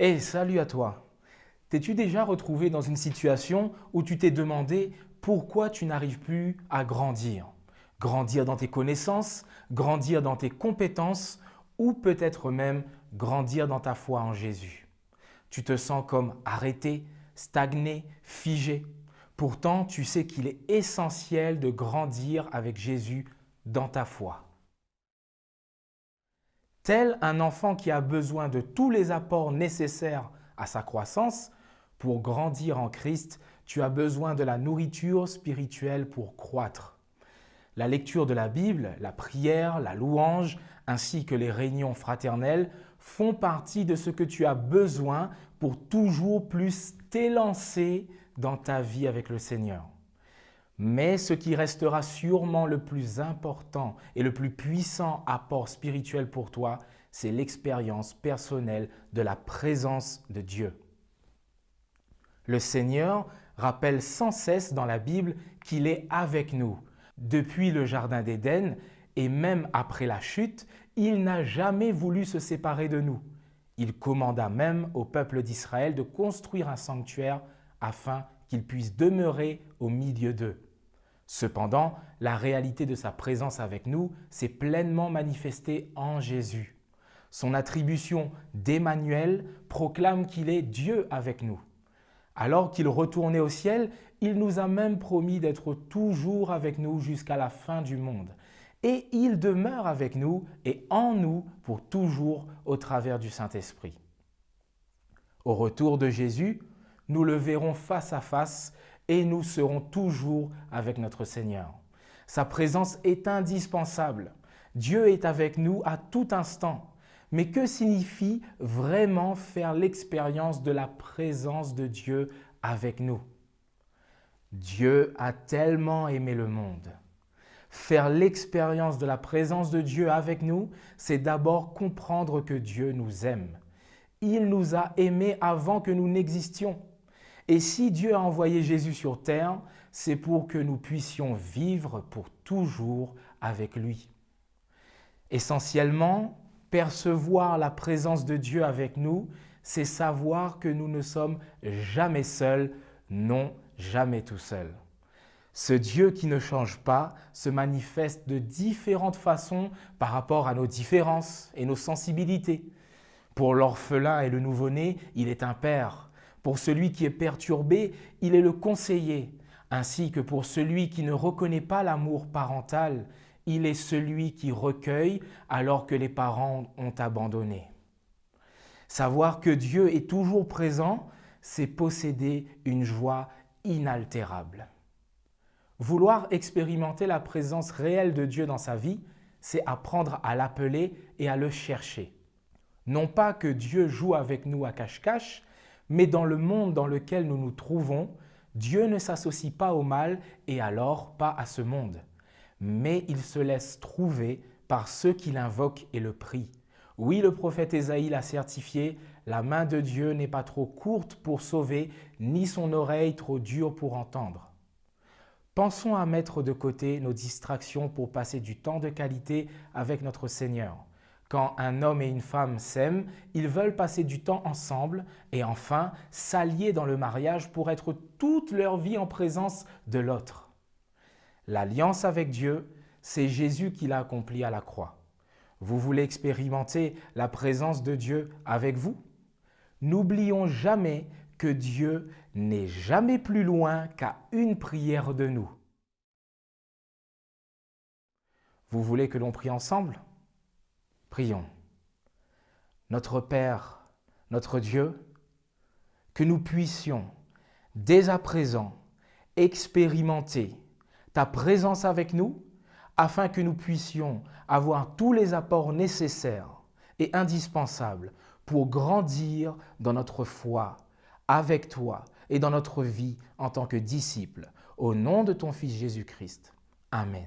Hey, salut à toi! T'es-tu déjà retrouvé dans une situation où tu t'es demandé pourquoi tu n'arrives plus à grandir? Grandir dans tes connaissances, grandir dans tes compétences ou peut-être même grandir dans ta foi en Jésus. Tu te sens comme arrêté, stagné, figé. Pourtant, tu sais qu'il est essentiel de grandir avec Jésus dans ta foi. Tel un enfant qui a besoin de tous les apports nécessaires à sa croissance, pour grandir en Christ, tu as besoin de la nourriture spirituelle pour croître. La lecture de la Bible, la prière, la louange, ainsi que les réunions fraternelles font partie de ce que tu as besoin pour toujours plus t'élancer dans ta vie avec le Seigneur. Mais ce qui restera sûrement le plus important et le plus puissant apport spirituel pour toi, c'est l'expérience personnelle de la présence de Dieu. Le Seigneur rappelle sans cesse dans la Bible qu'il est avec nous. Depuis le Jardin d'Éden et même après la chute, il n'a jamais voulu se séparer de nous. Il commanda même au peuple d'Israël de construire un sanctuaire afin qu'il puisse demeurer au milieu d'eux. Cependant, la réalité de sa présence avec nous s'est pleinement manifestée en Jésus. Son attribution d'Emmanuel proclame qu'il est Dieu avec nous. Alors qu'il retournait au ciel, il nous a même promis d'être toujours avec nous jusqu'à la fin du monde. Et il demeure avec nous et en nous pour toujours au travers du Saint-Esprit. Au retour de Jésus, nous le verrons face à face et nous serons toujours avec notre Seigneur. Sa présence est indispensable. Dieu est avec nous à tout instant. Mais que signifie vraiment faire l'expérience de la présence de Dieu avec nous? Dieu a tellement aimé le monde. Faire l'expérience de la présence de Dieu avec nous, c'est d'abord comprendre que Dieu nous aime. Il nous a aimés avant que nous n'existions. Et si Dieu a envoyé Jésus sur terre, c'est pour que nous puissions vivre pour toujours avec lui. Essentiellement, percevoir la présence de Dieu avec nous, c'est savoir que nous ne sommes jamais seuls, non, jamais tout seuls. Ce Dieu qui ne change pas se manifeste de différentes façons par rapport à nos différences et nos sensibilités. Pour l'orphelin et le nouveau-né, il est un père. Pour celui qui est perturbé, il est le conseiller, ainsi que pour celui qui ne reconnaît pas l'amour parental, il est celui qui recueille alors que les parents ont abandonné. Savoir que Dieu est toujours présent, c'est posséder une joie inaltérable. Vouloir expérimenter la présence réelle de Dieu dans sa vie, c'est apprendre à l'appeler et à le chercher. Non pas que Dieu joue avec nous à cache-cache, mais dans le monde dans lequel nous nous trouvons, Dieu ne s'associe pas au mal et alors pas à ce monde. Mais il se laisse trouver par ceux qui l'invoquent et le prient. Oui, le prophète Ésaïe l'a certifié, la main de Dieu n'est pas trop courte pour sauver, ni son oreille trop dure pour entendre. Pensons à mettre de côté nos distractions pour passer du temps de qualité avec notre Seigneur. Quand un homme et une femme s'aiment, ils veulent passer du temps ensemble et enfin s'allier dans le mariage pour être toute leur vie en présence de l'autre. L'alliance avec Dieu, c'est Jésus qui l'a accompli à la croix. Vous voulez expérimenter la présence de Dieu avec vous? N'oublions jamais que Dieu n'est jamais plus loin qu'à une prière de nous. Vous voulez que l'on prie ensemble? Prions. Notre Père, notre Dieu, que nous puissions dès à présent expérimenter ta présence avec nous afin que nous puissions avoir tous les apports nécessaires et indispensables pour grandir dans notre foi avec toi et dans notre vie en tant que disciples. Au nom de ton Fils Jésus-Christ. Amen.